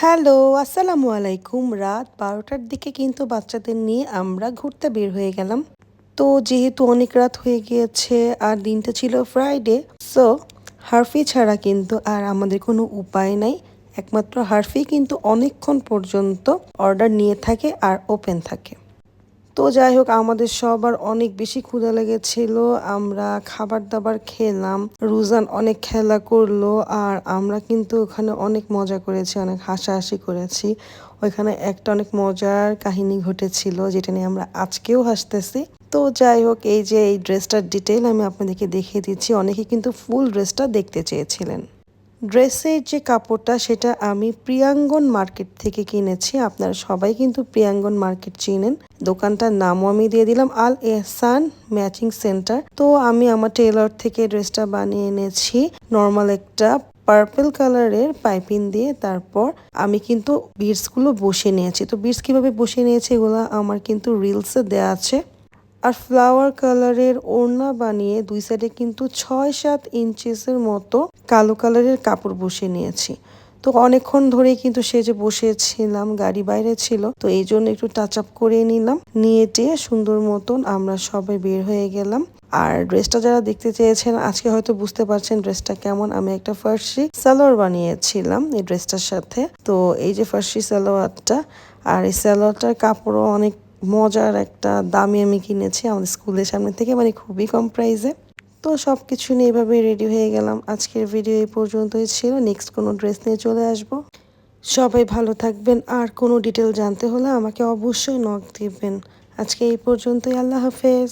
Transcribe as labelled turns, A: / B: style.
A: Hello, আসসালামু আলাইকুম। রাত ১২টার দিকে কিন্তু বাচ্চাদের নিয়ে আমরা ঘুরতে বের হয়ে গেলাম। তো যেহেতু অনেক রাত হয়ে গিয়েছে আর দিনটা ছিল ফ্রাইডে, সো হারফি ছাড়া কিন্তু আর আমাদের কোনো উপায় নাই। একমাত্র হারফি কিন্তু অনেকক্ষণ পর্যন্ত অর্ডার নিয়ে থাকে আর ওপেন থাকে। তো যাই হোক আমাদের সবার অনেক বেশি ক্ষুধা লেগেছিল। আমরা খাবার-দাবার খেলাম। রুজান অনেক খেলা করলো আর আমরা কিন্তু ওখানে অনেক মজা করেছি, অনেক হাসাহাসি করেছি। ওইখানে একটা অনেক মজার কাহিনী ঘটেছিল যেটা নিয়ে আমরা আজকেও হাসতেছি। তো যাই হোক এই যে এই ড্রেসটার ডিটেইল আমি আপনাদেরকে দেখিয়ে দিচ্ছি। অনেকে কিন্তু ফুল ড্রেসটা দেখতে চেয়েছিলেন। ড্রেসের যে কাপড়টা সেটা আমি প্রিয়াঙ্গন মার্কেট থেকে কিনেছি। আপনারা সবাই কিন্তু প্রিয়াঙ্গন মার্কেট চিনেন। দোকানটার নামও আমি দিয়ে দিলাম আল এহসান ম্যাচিং সেন্টার। তো আমি আমার টেলর থেকে ড্রেসটা বানিয়ে এনেছি নর্মাল একটা পার্পল কালারের পাইপিং দিয়ে। তারপর আমি কিন্তু বিটসগুলো বসিয়ে নিয়েছি। তো বিটস কিভাবে বসিয়ে নিয়েছি এগুলো আমার কিন্তু রিলসে দেওয়া আছে। আর ফ্লাওয়ার কালারের ওড়না বানিয়ে দুই সাইডে কিন্তু ৬-৭ ইঞ্চিসের মতো কালো কালারের কাপড় বসিয়ে নিয়েছি। তো অনেকক্ষণ ধরেই কিন্তু সেজে বসেছিলাম, গাড়ি বাইরে ছিল, তো এই জন্য একটু টাচ আপ করে নিলাম। নিয়ে টেয়ে সুন্দর মতন আমরা সবাই বের হয়ে গেলাম। আর ড্রেসটা যারা দেখতে চেয়েছেন আজকে হয়তো বুঝতে পারছেন ড্রেসটা কেমন। আমি একটা ফার্সি সালোয়ার বানিয়েছিলাম এই ড্রেসটার সাথে। তো এই যে ফার্সি সালোয়ারটা, আর এই সালোয়ারটার কাপড়ও অনেক মজার, একটা দামি আমি কিনেছি আমাদের স্কুলের সামনে থেকে, মানে খুবই কম প্রাইসে। তো সব কিছু নিয়ে এভাবে রেডি হয়ে গেলাম। আজকের ভিডিও এই পর্যন্তই ছিল। নেক্সট কোনো ড্রেস নিয়ে চলে আসবো। সবাই ভালো থাকবেন। আর কোনো ডিটেল জানতে হলে আমাকে অবশ্যই নক দিবেন। আজকে এই পর্যন্তই। আল্লাহ হাফেজ।